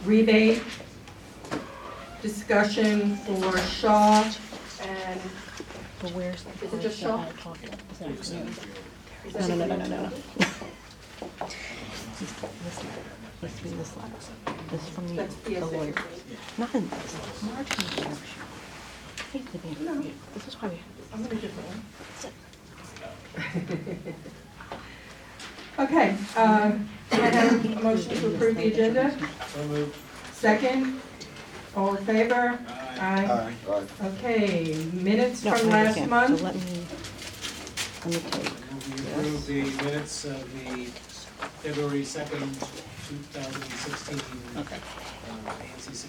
rebate discussion for Shaw and, But where's the Is it just Shaw? part that I talked about this afternoon? is No, that no, no, no, something no, no. else? Let's read this letter. This is from the That's PSA. lawyer. Not in this, March and March. Hey, Vivian, this is why we. I'm gonna different one. Okay, I have a motion to approve the agenda. So moved. Second, all in favor? Aye. Okay, minutes No, from I last understand. month. So let me take. We approve the minutes of the February 2nd, 2016 Okay. ANC 16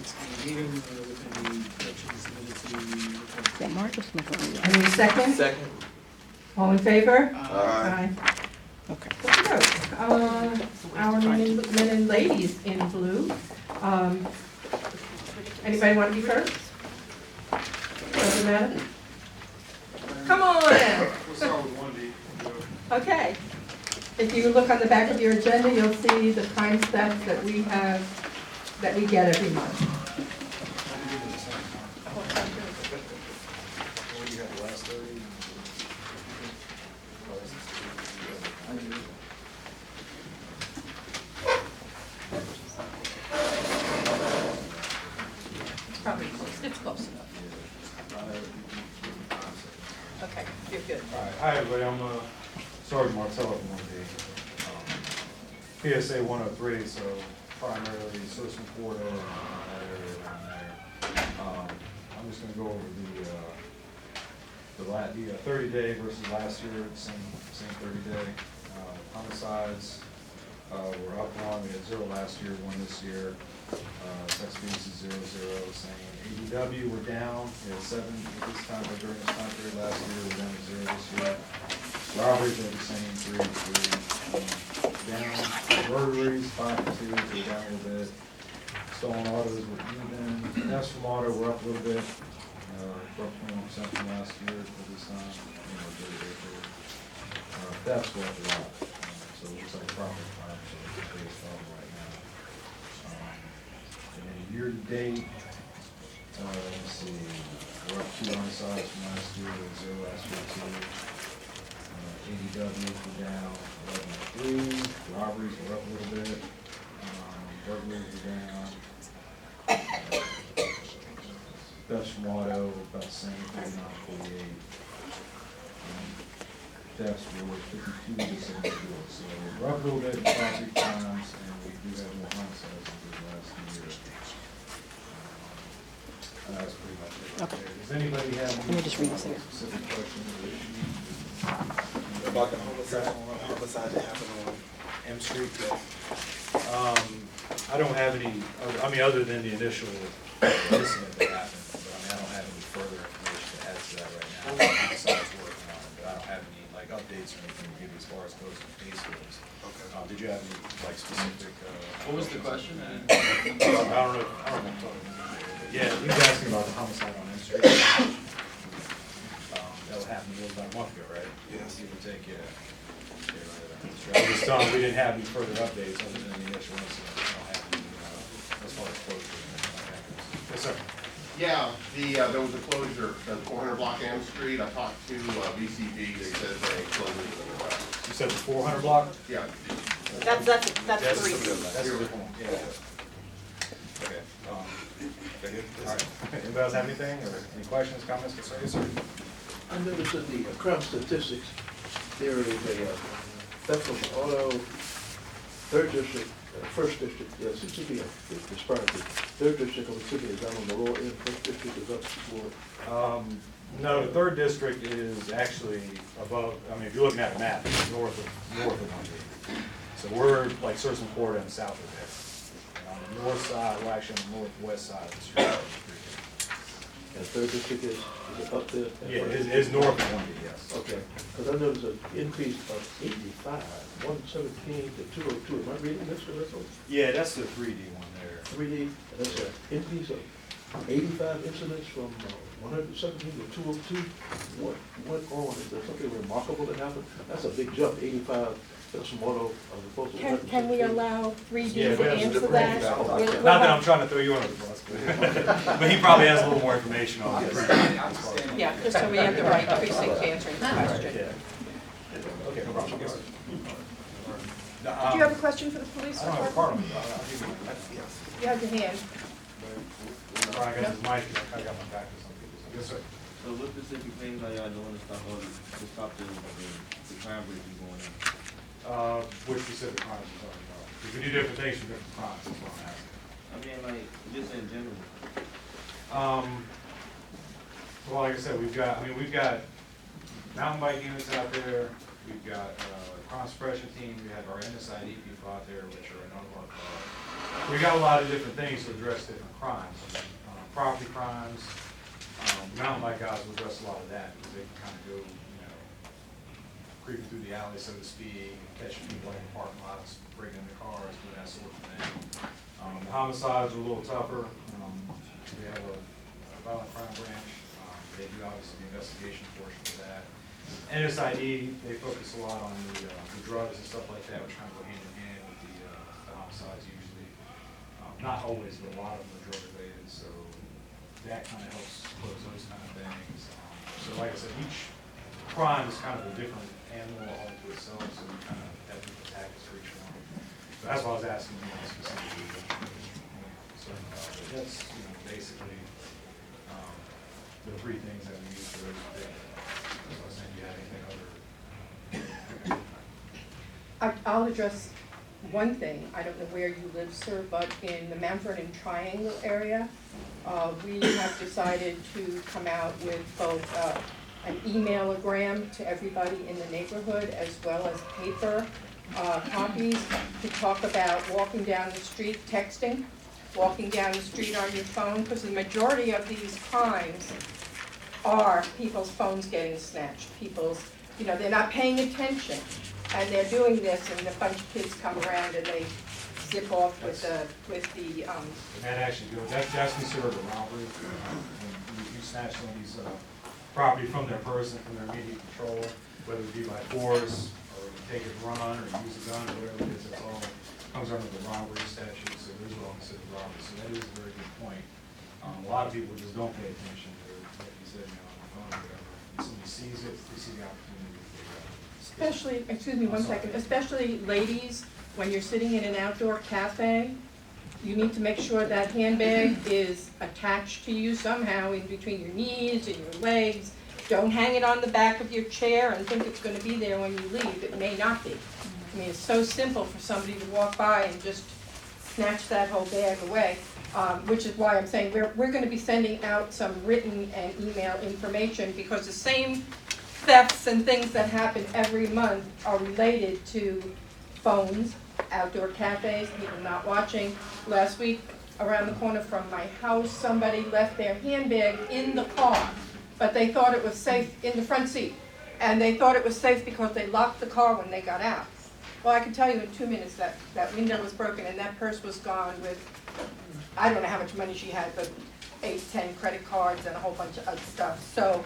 meeting with any corrections submitted Yeah, to. March was making me. Any second? Second. All in favor? Aye. Okay. Our men and ladies in blue. Anybody want to be first? Doesn't matter? Come on. We'll start with 1D. Okay. If you look on the back of your agenda, you'll see the time steps that we have, that we get every month. What do you have, the last 30? Probably close, it's close enough. Okay, you're good. All right, hi everybody, I'm Sergeant Martello from 1D. PSA 103, so primarily Citizen Quarter and that area around there. I'm just gonna go over the 30-day versus last year, same 30-day. Homicides, we're up one, we had 0 last year, 1 this year. Sex abuse is 0, 0, same. ADW, we're down, we had 7 at this time, but during this time period last year, we're down to 0 this year. Robberies are the same, 3 to 3. Down. Burglaries, 5 to 2, so we're down a little bit. Stolen autos, we're even. Thefts from auto, we're up a little bit. We're up 21% from last year for this time. Thefts were up a lot, so it looks like property crime is the biggest problem right now. And then year to date, let's see, we're up 2 homicides from last year, 0 last year too. ADWs were down 11 to 3. Robberies were up a little bit. Burglaries were down. Thefts from auto, about the same, 39 to 48. Thefts were 52 to 74. So we're up a little bit in property crimes, and we do have more homicides than we did last year. That's pretty much it. Okay. Does anybody have Let me just read this here. specific questions or issues? About the homicide that happened on M Street. I don't have any, I mean, other than the initial incident that happened, but I mean, I don't have any further information to add to that right now. Besides working on it, but I don't have any, like, updates or anything to give you as far as close to case goes. Okay. Did you have any, like, specific, What was the question? I don't know, yeah, he was asking about the homicide on M Street. That happened a about a month ago, right? Yes. Give or take, yeah. I was telling him we didn't have any further updates other than the initial incident. We don't have any, as far as closure. Yes, sir. Yeah, there was a closure at 400 block M Street. I talked to BCD. They said they closed it. You said the 400 block? Yeah. That's That's 3. That's a different one, yeah. Okay. All right. Anybody else have anything, or any questions, comments, concerns? Yes, sir. I noticed in the crime statistics, there is a theft from auto, 3rd district, 1st district, seems to be a disparity. 3rd district of the city is down on the lower end, 1st district is up more. No, the 3rd district is actually above, I mean, if you're looking at a map, it's north of 1D. So we're like Citizen Quarter and south of there. And on the north side, we're actually on the northwest side of the street. And 3rd district is it up there? Yeah, it's north of 1D, yes. Okay, because I noticed an increase of 85, 117 to 202. Am I reading this correctly? Yeah, that's the 3D one there. 3D, that's an increase of 85 incidents from 117 to 202. What went on? Is there something remarkable that happened? That's a big jump, 85 Pepsi Moto as opposed to Can we 117. allow 3D Yeah, to we have some answer different that? things. We'll Not that have- I'm trying to throw you under the bus, but he probably has a little more information on it. Yeah, just so we have the right precinct answering the question. Yeah. Okay, no problem. Do you have a question for the police I don't have a department? card on me, but I'll give you. You have your hand. Brian, I got his mic, and I got my back to some people. Yes, sir. So what specific things are y'all doing to stop the crime rate from going up? Which specific crimes are you talking about? Because we do different things for different crimes, that's what I'm asking. I mean, like, just in general. Well, like I said, we've got mountain bike units out there, we've got crime suppression team, we have our NSID people out there, which are another one. We got a lot of different things to address different crimes. Property crimes, mountain bike guys will address a lot of that, because they can kind of go, creeping through the alley, so to speak, catching people in parking lots, breaking into cars, doing that sort of thing. The homicides are a little tougher. We have a violent crime branch. They do obviously the investigation portion of that. NSID, they focus a lot on the drugs and stuff like that, which kind of go hand in hand with the homicides usually. Not always, but a lot of them are drug related, so that kind of helps close those kind of things. So like I said, each crime is kind of a different animal all to itself, so we kind of have different tactics for each one. So that's why I was asking you specifically. So that's, basically the three things that we use for those things. So I was saying, you have anything other? I'll address one thing. I don't know where you live, sir, but in the Mount Vernon Triangle area, we have decided to come out with both an emailogram to everybody in the neighborhood as well as paper copies to talk about walking down the street, texting, walking down the street on your phone, because the majority of these crimes are people's phones getting snatched, they're not paying attention, and they're doing this, and a bunch of kids come around and they zip off with the And that actually goes, that's considered a robbery. When you snatch somebody's property from their person, from their immediate control, whether it be by force, or you take it run, or you use a gun, or whatever it is, it's all comes under the robbery statute, so those are all considered robbery. So that is a very good point. A lot of people just don't pay attention to, like you said, on the phone or whatever. When somebody sees it, they see the opportunity. especially, excuse me one second, especially ladies, when you're sitting in an outdoor cafe, you need to make sure that handbag is attached to you somehow in between your knees and your legs. Don't hang it on the back of your chair and think it's going to be there when you leave. It may not be. I mean, it's so simple for somebody to walk by and just snatch that whole bag away, which is why I'm saying we're going to be sending out some written and email information, because the same thefts and things that happen every month are related to phones, outdoor cafes, people not watching. Last week, around the corner from my house, somebody left their handbag in the car, but they thought it was safe in the front seat. And they thought it was safe because they locked the car when they got out. Well, I can tell you in 2 minutes that window was broken and that purse was gone with, I don't know how much money she had, but 8, 10 credit cards and a whole bunch of other stuff. So,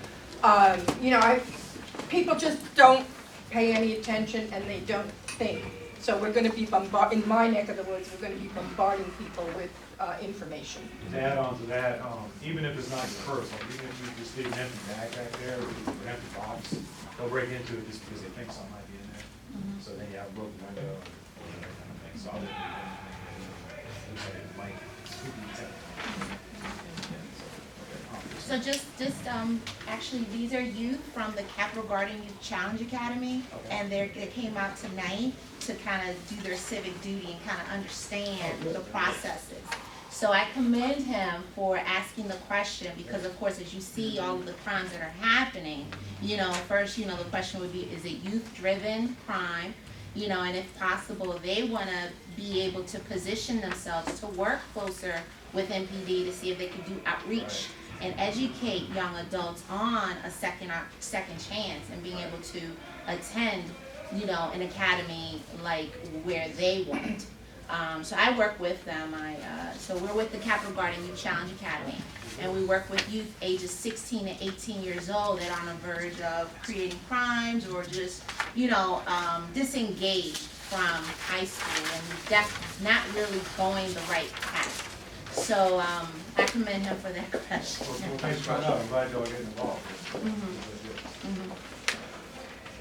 people just don't pay any attention and they don't think. So we're going to be in my neck of the woods, we're going to be bombarding people with information. To add on to that, even if it's not your purse, like even if you just leave an empty bag back there, or an empty box, they'll break into it just because they think something might be in there. So then you have a broken window, and that kind of thing. So I wouldn't do anything that looks like it might So just actually, these are youth from the Capital Garden Youth Challenge Academy, and they came out tonight to kind of do their civic duty and kind of understand the processes. So I commend him for asking the question, because of course, as you see all of the crimes that are happening, first, the question would be, is it youth-driven crime? And if possible, they want to be able to position themselves to work closer with MPD to see if they can do outreach and educate young adults on a second chance and being able to attend, an academy like where they want. So I work with them. So we're with the Capital Garden Youth Challenge Academy, and we work with youth ages 16 to 18 years old that are on the verge of creating crimes or just, disengaged from high school and not really going the right path. So I commend him for that question. Well, thanks for that, I'm glad y'all getting involved.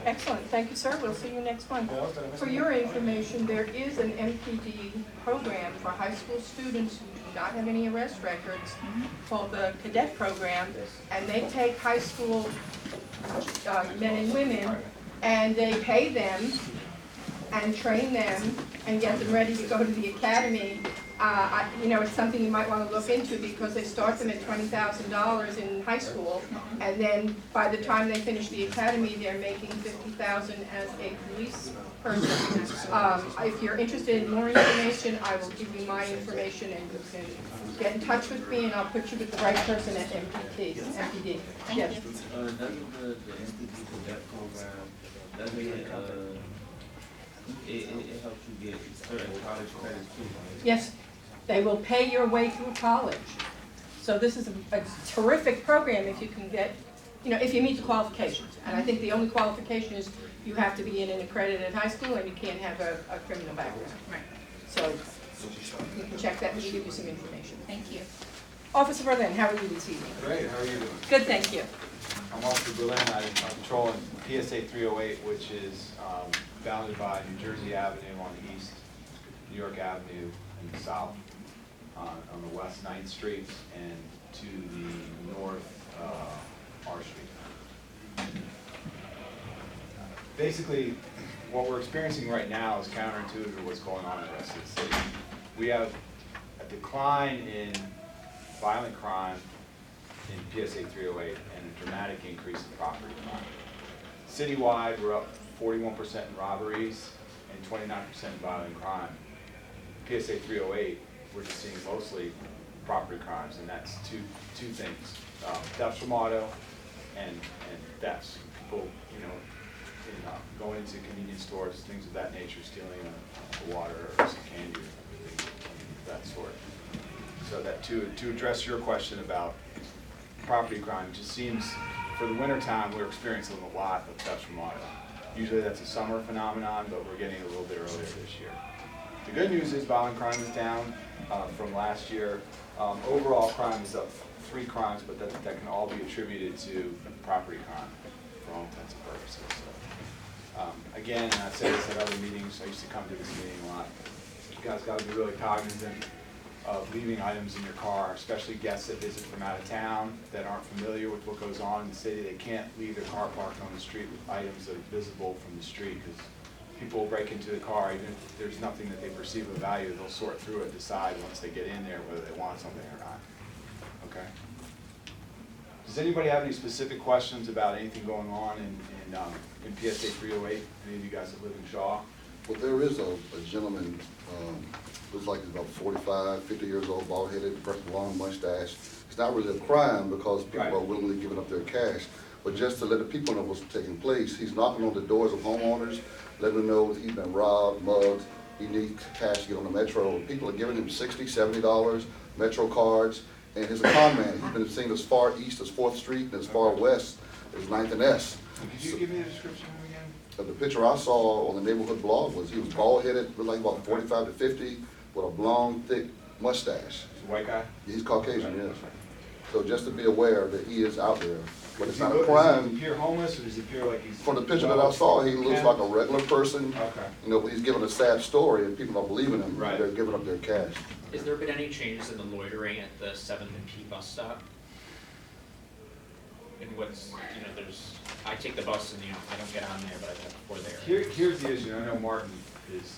Excellent, thank you, sir, we'll see you next month. For your information, there is an MPD program for high school students who do not have any arrest records called the Cadet Program, and they take high school men and women, and they pay them and train them and get them ready to go to the academy. It's something you might want to look into because they start them at $20,000 in high school, and then by the time they finish the academy, they're making $50,000 as a police person. If you're interested in more information, I will give you my information, and you can get in touch with me, and I'll put you with the right person at MPD. Thank you. Yes. Doesn't the entity for that program, doesn't it helps you get certain college credits too, right? Yes, they will pay your way through college. So this is a terrific program if you can get, if you meet the qualifications. And I think the only qualification is you have to be in an accredited high school and you can't have a criminal background. Right. So you can check that and we'll give you some information. Thank you. Officer Berlin, how are you this evening? Great, how are you doing? Good, thank you. I'm Officer Berlin. I'm patrolling PSA 308, which is bounded by New Jersey Avenue on the east, New York Avenue in the south, on the west 9th Street, and to the north R Street. Basically, what we're experiencing right now is counterintuitive to what's going on in the rest of the city. We have a decline in violent crime in PSA 308 and a dramatic increase in property crime. Citywide, we're up 41% in robberies and 29% in violent crime. PSA 308, we're just seeing mostly property crimes, and that's two things: thefts from auto and thefts. People, going into convenience stores, things of that nature, stealing a water or some candy or things of that sort. So that to address your question about property crime, it just seems for the winter time we're experiencing a lot of thefts from auto. Usually that's a summer phenomenon, but we're getting it a little bit earlier this year. The good news is violent crime is down from last year. Overall crime is up 3 crimes, but that can all be attributed to property crime for all intents and purposes. So, again, and I've said this at other meetings, I used to come to this meeting a lot, you guys got to be really cognizant of leaving items in your car, especially guests that visit from out of town that aren't familiar with what goes on in the city. They can't leave their car parked on the street with items that are visible from the street, because people will break into the car even if there's nothing that they perceive of value. They'll sort through it, decide once they get in there whether they want something or not. Okay? Does anybody have any specific questions about anything going on in PSA 308? Any of you guys that live in Shaw? Well, there is a gentleman, looks like he's about 45, 50 years old, bald-headed, long mustache. It's not really a crime because people Right. are willingly giving up their cash. But just to let the people know what's taking place, he's knocking on the doors of homeowners, letting them know he's been robbed, mugged, he needs cash to get on the metro. People are giving him $60, $70, metro cards, and he's a con man. He's been seen as far east as 4th Street and as far west as 9th and S. Could you give me the description of him again? The picture I saw on the neighborhood blog was he was bald-headed, looked like about 45 to 50, with a blonde, thick mustache. He's a white guy? He's Caucasian, yes. So just to be aware that he is out there, but it's not a Does he crime. appear homeless, or does he appear like he's... From the picture that I saw, he looks like a regular person. Okay. But he's giving a sad story, and people are believing him. Right. They're giving up their cash. Has there been any changes in the loitering at the 7th and P bus stop? And I take the bus and, I don't get on there, but I get before there. Here's the issue. I know Martin is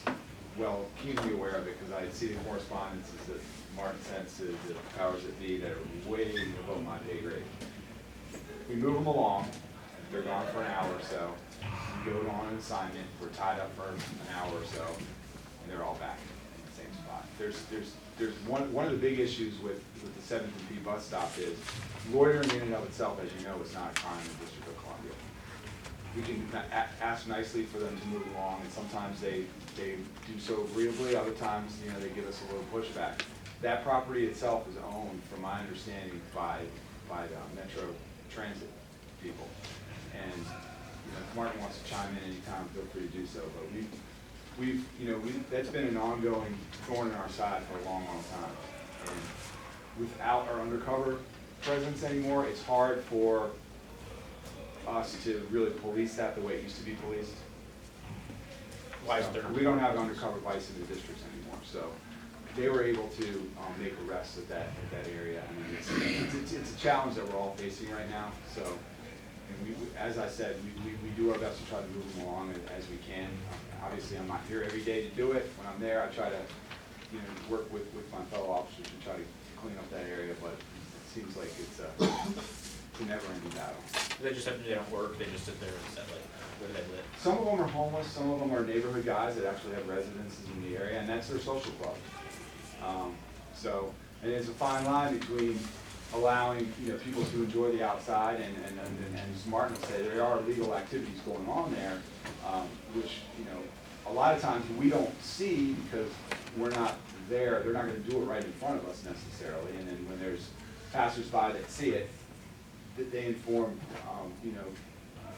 keenly aware of it, because I see the correspondences that Martin sends to the powers that be that are way above my pay grade. We move them along. They're gone for an hour or so. We go on an assignment. We're tied up for an hour or so, and they're all back in the same spot. There's one of the big issues with the 7th and P bus stop is loitering in and of itself, as you know, is not a crime in the District of Columbia. we can ask nicely for them to move along, and sometimes they do so agreeably, other times, you know, they give us a little pushback. That property itself is owned, from my understanding, by the Metro Transit people. And, you know, if Martin wants to chime in anytime, feel free to do so, but that's been an ongoing thorn in our side for a long, long time. And without our undercover presence anymore, it's hard for us to really police that the way it used to be policed. Why is So, there? we don't have undercover vice in the districts anymore, so they were able to make arrests at that area. I mean, it's a challenge that we're all facing right now, so. And as I said, we do our best to try to move them along as we can. Obviously, I'm not here every day to do it. When I'm there, I try to, you know, work with my fellow officers and try to clean up that area, but it seems like it's a never-ending battle. They don't work, they just sit there and set like, where do they live? Some of them are homeless, some of them are neighborhood guys that actually have residences in the area, and that's their social club. And there's a fine line between allowing, you know, people to enjoy the outside, and as Martin said, there are legal activities going on there, which, you know, a lot of times we don't see because we're not there. They're not going to do it right in front of us necessarily, and then when there's passersby that see it, that they inform, you know,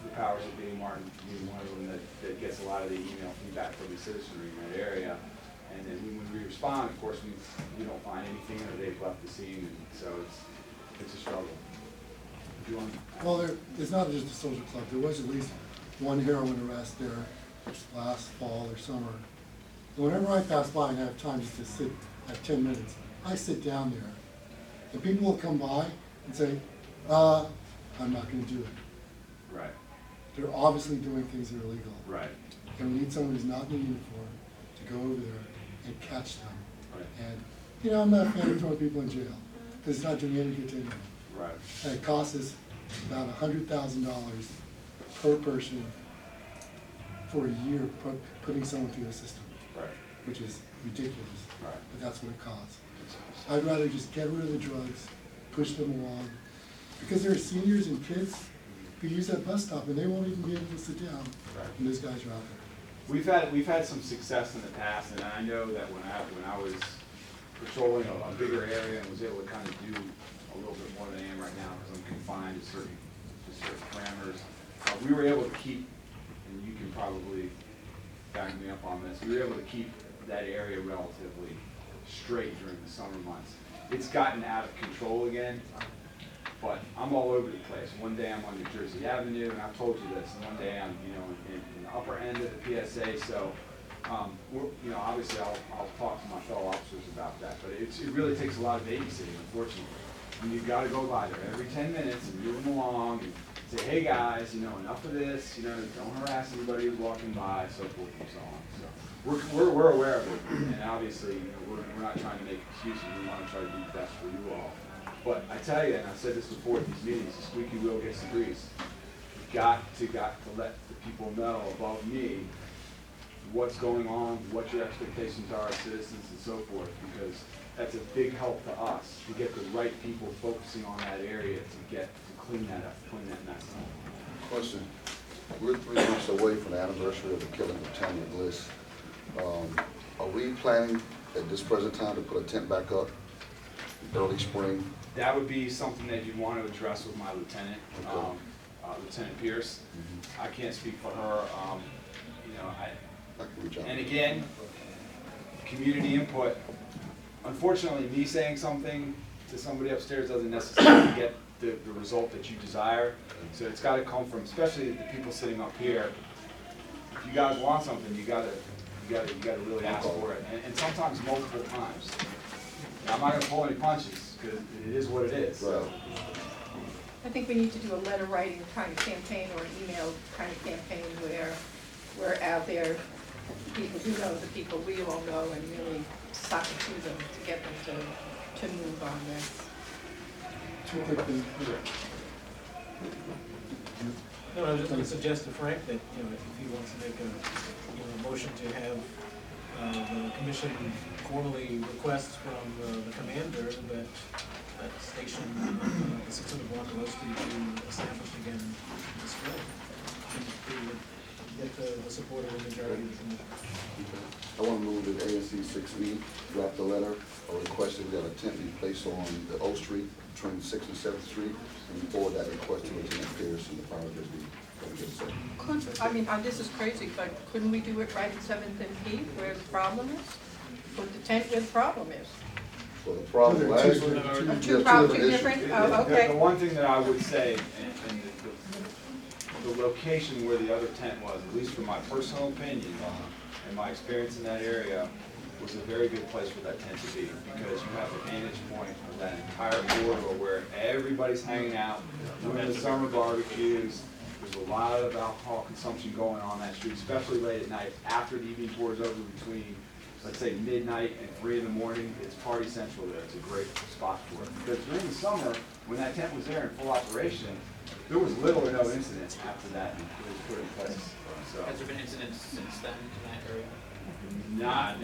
the powers that be, Martin being one of them that gets a lot of the email feedback from the citizenry in that area. And then when we respond, of course, we don't find anything, or they've left the scene, and so it's a struggle. Do you want? Well, it's not just a social club. There was at least one heroin arrest there last fall or summer. And whenever I pass by and I have time just to sit, I have 10 minutes, I sit down there. And people will come by and say, I'm not going to do it. Right. They're obviously doing things that are illegal. Right. And we need someone who's not in a uniform to go over there and catch them. Right. And, you know, I'm not a fan of throwing people in jail, because it's not doing any good to anyone. Right. And it costs us about $100,000 per person for a year putting someone through the system. Right. Which is ridiculous. Right. But that's what it costs. I'd rather just get rid of the drugs, push them along, because there are seniors and kids who use that bus stop and they won't even be able to sit down when those guys are out there. We've had some success in the past, and I know that when I was patrolling a bigger area and was able to kind of do a little bit more than I am right now because I'm confined to certain parameters, we were able to keep, and you can probably back me up on this, we were able to keep that area relatively straight during the summer months. It's gotten out of control again, but I'm all over the place. One day I'm on New Jersey Avenue, and I've told you this, and one day I'm, you know, in the upper end of the PSA, so, you know, obviously I'll talk to my fellow officers about that, but it really takes a lot of babysitting, unfortunately. And you've got to go by there every 10 minutes and move them along and say, hey guys, you know, enough of this, you know, don't harass anybody who's walking by, so forth and so on. So we're aware of it, and obviously, you know, we're not trying to make excuses. We want to try to do the best for you all. But I tell you, and I've said this before at these meetings, the squeaky wheel gets the grease. You've got to let the people know above me what's going on, what your expectations are as citizens and so forth, because that's a big help to us to get the right people focusing on that area to clean that up, clean that mess up. Question. We're 3 months away from the anniversary of the killing of Tammy Bliss. Are we planning at this present time to put a tent back up early spring? That would be something that you'd want to address with my lieutenant, Okay. Lieutenant Pierce. I can't speak for her. You know, I can reach out. and again, community input. Unfortunately, me saying something to somebody upstairs doesn't necessarily get the result that you desire. So it's got to come from, especially the people sitting up here. If you guys want something, you got to really ask for it, and sometimes multiple times. Now, I'm not going to pull any punches because it is what it is. So. I think we need to do a letter writing kind of campaign or an email kind of campaign where we're out there, people who know the people we all know, and really talk to them to get them to move on this. Two quick things. No, I was just going to suggest to Frank that, you know, if he wants to make a motion to have the commission formally request from the commander that station, the 600 block of Oak Street be established again in the spring. get the support of the majority of the commission. I want to move that ANC 6E draft a letter requesting that a tent be placed on the O Street between 6th and 7th Street, and forward that request to Lieutenant Pierce and the fire district. I mean, this is crazy, but couldn't we do it right at Seventh and P where the problem is? Put the tent where the problem is. So the problem last year. Two different, oh, The okay. one thing that I would say, and the location where the other tent was, at least from my personal opinion and my experience in that area, was a very good place for that tent to be, because you have a vantage point of that entire corridor where everybody's hanging out, doing the summer barbecues. There's a lot of alcohol consumption going on that street, especially late at night, after the evening pours over between, let's say, midnight and 3 in the morning. It's party central there. It's a great spot for it. Because during the summer, when that tent was there in full operation, there was little or no incident after that. It was put in place. So, Has there been incidents since then in that area? no.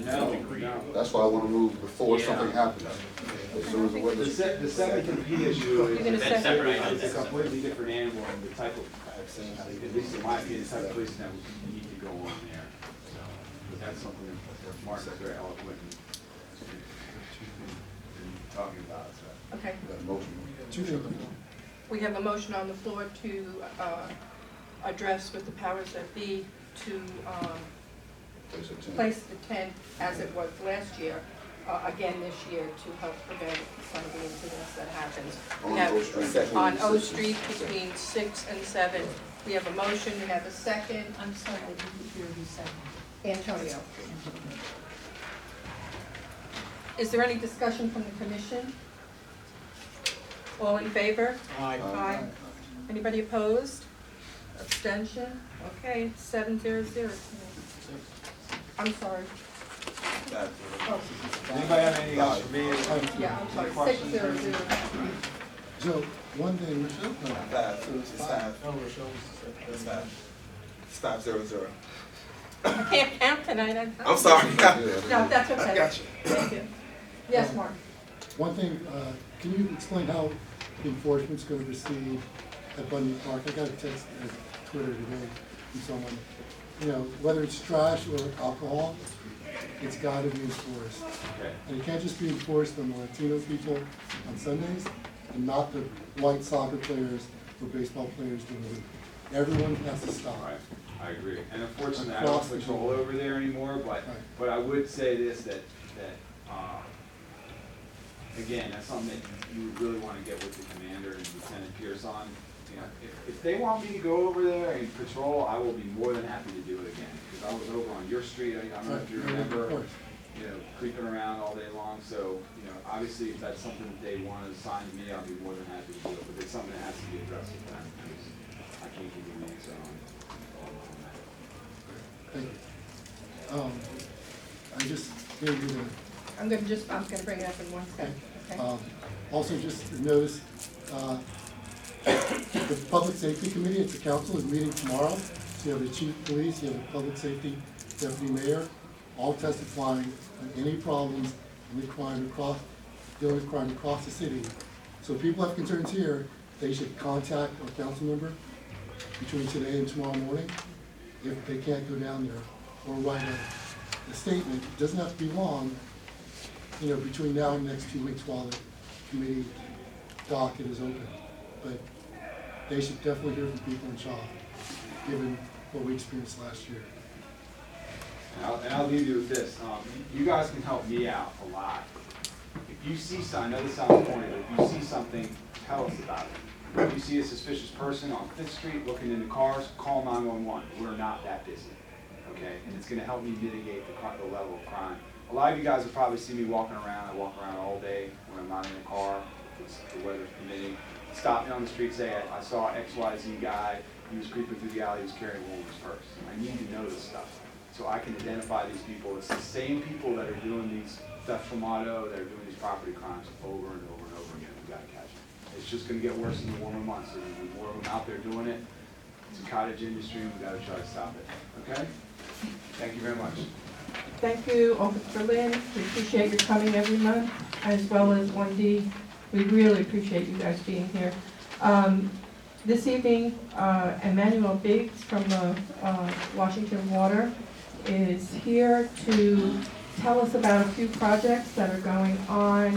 That's why I want to move before something happens. As soon as the The weather. Seventh and P issue You're gonna is separate it's a completely different animal, and the type of, at least in my opinion, the type of policing that we need to go on there. So, but that's something that Mark is very eloquent in talking about, so. Okay. Got a motion. We have a motion on the floor to address with the powers that be to Place a tent. place the tent as it was last year, again this year, to help prevent some of the incidents that happens. We On have O Street. on O Street between 6 and 7. We have a motion, we have a second. I'm sorry, I didn't hear you say. Antonio. Is there any discussion from the commission? All in favor? Aye. Aye. Anybody opposed? Abstention? Okay, 700. I'm sorry. Oh, Anybody have anything else for me? yeah, I'm sorry, Any questions? 600. Joe, one thing, Oh, Rochelle, It's 500. I can't count tonight. I'm sorry. No, that's okay. I got you. Thank you. Yes, Mark? one thing, can you explain how enforcement's gonna proceed at Bundy Park? I got a text at Twitter today from someone, you know, whether it's trash or alcohol, it's gotta be enforced. Okay. And it can't just be enforced on the Latino people on Sundays and not the white soccer players or baseball players during the week. Everyone has to stop. Right, I agree. And unfortunately, I don't Across the patrol board. over there anymore, Right. but I would say this, that, again, that's something that you would really want to get with the commander and Lieutenant Pierce on. You know, if they want me to go over there and patrol, I will be more than happy to do it again. Because I was over on your street, I don't know if you Right, remember, of course. you know, creeping around all day long. So, you know, obviously, if that's something that they want to assign to me, I'll be more than happy to do it. But it's something that has to be addressed with them. Because I can't give you an answer on that. Thank you. I just gave you the I'm gonna bring it up in 1 second, okay? Also, just notice, the Public Safety Committee at the council is meeting tomorrow. So you have the chief of police, you have the public safety deputy mayor, all testifying on any problems in the dealing with crime across the city. So if people have concerns here, they should contact a council member between today and tomorrow morning if they can't go down there, or write a statement. It doesn't have to be long, you know, between now and the next 2 weeks while the committee docket is open. But they should definitely hear from people in Shaw, given what we experienced last year. And I'll leave you with this. You guys can help me out a lot. If you see something, I know this sounds corny, but if you see something, tell us about it. If you see a suspicious person on Fifth Street looking into cars, call 911. We're not that busy, okay? And it's gonna help me mitigate the level of crime. A lot of you guys have probably seen me walking around. I walk around all day when I'm not in the car, if the weather's permitting. Stop me on the street, say, I saw XYZ guy, he was creeping through the alley, he was carrying a woman's purse. I need to know this stuff, so I can identify these people. It's the same people that are doing these theft from auto, that are doing these property crimes over and over and over again. We gotta catch them. It's just gonna get worse in the warmer months, so there's more of them out there doing it. It's a cottage industry, and we gotta try to stop it, okay? Thank you very much. Thank you, Officer Lynn. We appreciate your coming every month, as well as 1D. We really appreciate you guys being here. This evening, Emmanuel Biggs from the Washington Water is here to tell us about a few projects that are going on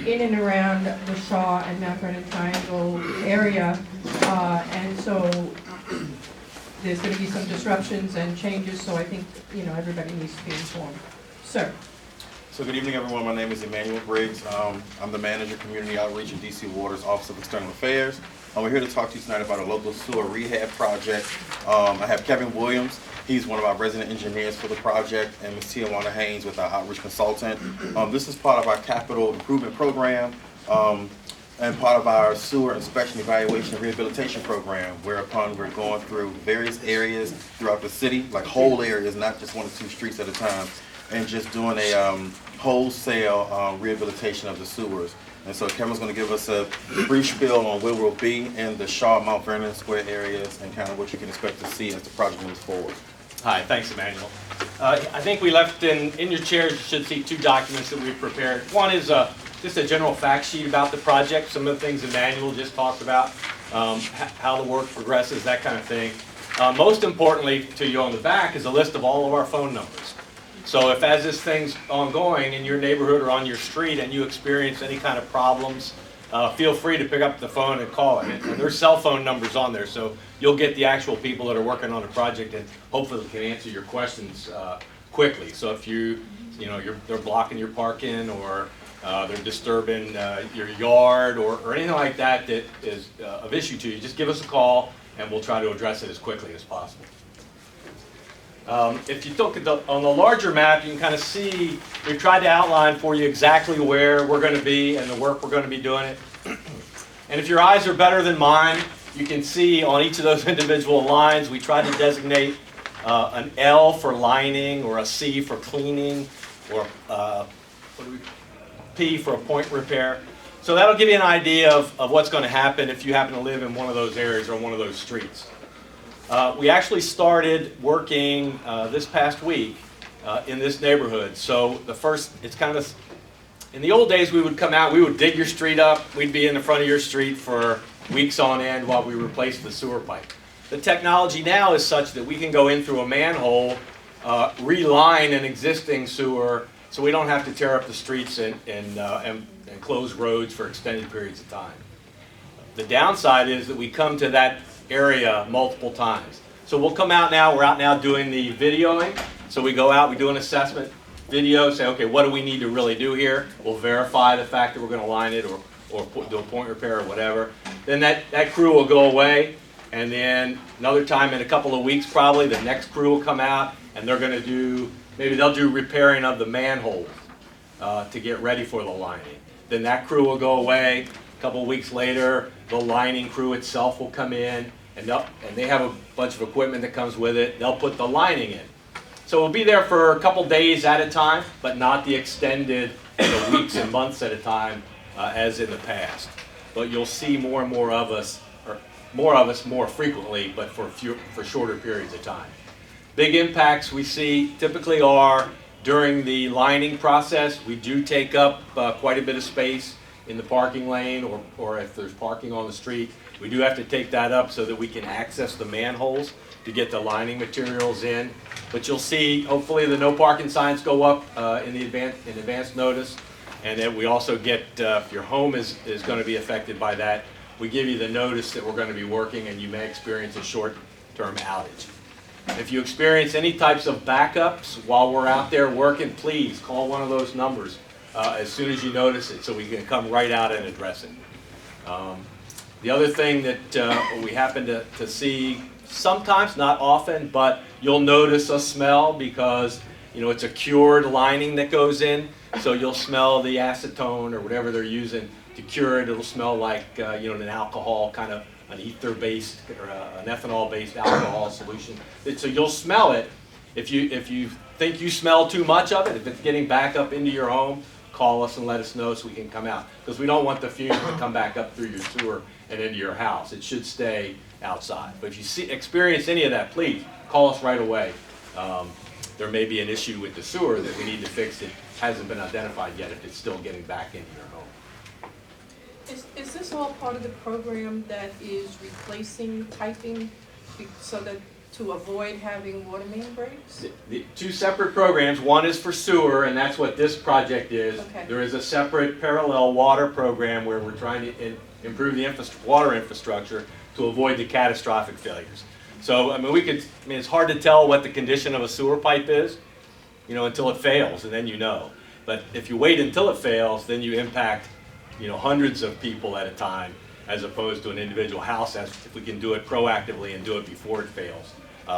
in and around the Shaw and Mount Vernon Triangle area. And so there's going to be some disruptions and changes, so I think, everybody needs to be informed. Sir. So good evening, everyone. My name is Emmanuel Briggs. I'm the manager, community outreach at DC Water's Office of External Affairs. We're here to talk to you tonight about a local sewer rehab project. I have Kevin Williams. He's one of our resident engineers for the project, and Ms. Tijuana Haynes with our outreach consultant. This is part of our capital improvement program and part of our sewer inspection, evaluation, and rehabilitation program, whereupon we're going through various areas throughout the city, like whole areas, not just 1 or 2 streets at a time, and just doing a wholesale rehabilitation of the sewers. And so Kevin's going to give us a brief spiel on where we'll be in the Shaw, Mount Vernon Square areas and kind of what you can expect to see as the project moves forward. Hi, thanks, Emmanuel. I think we left in your chairs, you should see 2 documents that we've prepared. One is just a general fact sheet about the project, some of the things Emmanuel just talked about, how the work progresses, that kind of thing. Most importantly to you on the back is a list of all of our phone numbers. So if as this thing's ongoing in your neighborhood or on your street and you experience any kind of problems, feel free to pick up the phone and call it. And there's cell phone numbers on there, so you'll get the actual people that are working on the project and hopefully can answer your questions quickly. So if they're blocking your parking or they're disturbing your yard or anything like that that is of issue to you, just give us a call and we'll try to address it as quickly as possible. If you look at on the larger map, you can kind of see, we've tried to outline for you exactly where we're going to be and the work we're going to be doing it. And if your eyes are better than mine, you can see on each of those individual lines, we try to designate an L for lining, or a C for cleaning, or P for a point repair. So that'll give you an idea of what's going to happen if you happen to live in one of those areas or one of those streets. We actually started working this past week in this neighborhood. So it's kind of, in the old days we would come out, we would dig your street up, we'd be in the front of your street for weeks on end while we replaced the sewer pipe. The technology now is such that we can go in through a manhole, reline an existing sewer, so we don't have to tear up the streets and close roads for extended periods of time. The downside is that we come to that area multiple times. So we'll come out now, we're out now doing the videoing. So we go out, we do an assessment video, say, okay, what do we need to really do here? We'll verify the fact that we're going to line it or do a point repair or whatever. Then that crew will go away, and then another time in a couple of weeks probably, the next crew will come out and they're going to do, maybe they'll do repairing of the manhole to get ready for the lining. Then that crew will go away. A couple of weeks later, the lining crew itself will come in, and they have a bunch of equipment that comes with it. They'll put the lining in. So we'll be there for a couple days at a time, but not the extended weeks and months at a time as in the past. But you'll see more and more of us, or more of us more frequently, but for shorter periods of time. Big impacts we see typically are during the lining process. We do take up quite a bit of space in the parking lane, or if there's parking on the street, we do have to take that up so that we can access the manholes to get the lining materials in. But you'll see, hopefully, the no parking signs go up in advance notice, and then we also get, if your home is going to be affected by that, we give you the notice that we're going to be working, and you may experience a short-term outage. If you experience any types of backups while we're out there working, please call one of those numbers as soon as you notice it, so we can come right out and address it. The other thing that we happen to see sometimes, not often, but you'll notice a smell because it's a cured lining that goes in, so you'll smell the acetone or whatever they're using to cure it. It'll smell like an alcohol, kind of an ether-based or an ethanol-based alcohol solution. So you'll smell it. If you think you smell too much of it, if it's getting back up into your home, call us and let us know so we can come out, because we don't want the fumes to come back up through your sewer and into your house. It should stay outside. But if you experience any of that, please call us right away. There may be an issue with the sewer that we need to fix that hasn't been identified yet if it's still getting back into your home. Is this all part of the program that is replacing piping so that, to avoid having water main breaks? The two separate programs, one is for sewer, and that's what this project is. Okay. There is a separate parallel water program where we're trying to improve the water infrastructure to avoid the catastrophic failures. So, I mean, it's hard to tell what the condition of a sewer pipe is, until it fails, and then you know. But if you wait until it fails, then you impact, hundreds of people at a time, as opposed to an individual house, as if we can do it proactively and do it before it fails,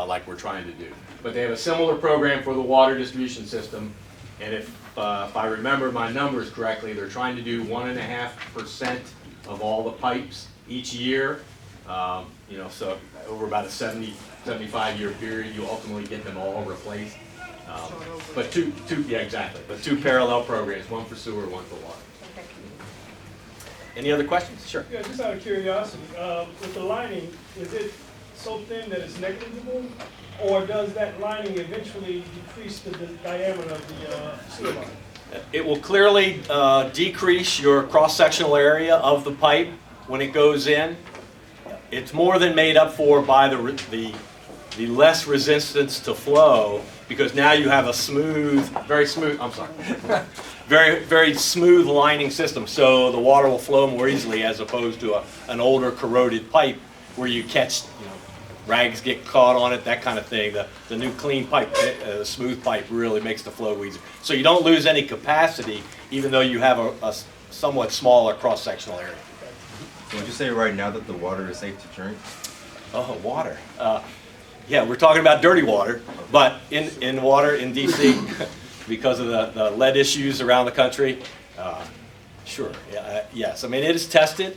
like we're trying to do. But they have a similar program for the water distribution system, and if I remember my numbers correctly, they're trying to do 1.5% of all the pipes each year. So over about a 75-year period, you ultimately get them all replaced. But yeah, exactly. But two parallel programs, one for sewer, one for water. Okay. Any other questions? Sure. Yeah, just out of curiosity, with the lining, is it so thin that it's negligible, or does that lining eventually decrease the diameter of the sewer line? It will clearly decrease your cross-sectional area of the pipe when it goes in. It's more than made up for by the less resistance to flow, because now you have a very smooth lining system, so the water will flow more easily, as opposed to an older corroded pipe where you catch, rags get caught on it, that kind of thing. The new clean pipe, smooth pipe, really makes the flow easier. So you don't lose any capacity, even though you have a somewhat smaller cross-sectional area. So would you say right now that the water is safe to drink? Oh, water. Yeah, we're talking about dirty water, but in water in DC, because of the lead issues around the country, sure, yes. I mean, it is tested.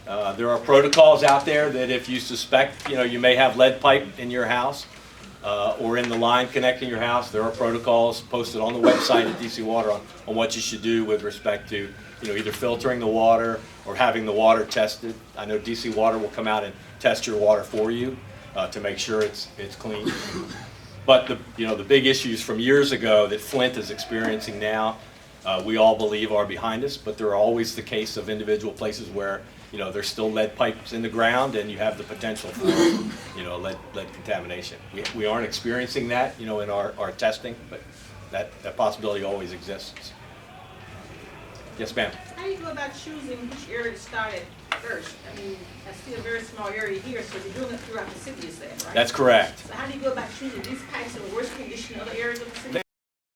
There are protocols out there that if you suspect, you may have lead pipe in your house or in the line connecting your house, there are protocols posted on the website at DC Water on what you should do with respect to, either filtering the water or having the water tested. I know DC Water will come out and test your water for you to make sure it's clean. But the big issues from years ago that Flint is experiencing now, we all believe are behind us, but there are always the case of individual places where there's still lead pipes in the ground and you have the potential for lead contamination. We aren't experiencing that in our testing, but that possibility always exists. Yes, ma'am. How do you go about choosing which area to start at first? I mean, I see a very small area here, so you're doing it throughout the city, you said, right? That's correct. So how do you go about choosing these pipes in the worst condition in other areas of the city?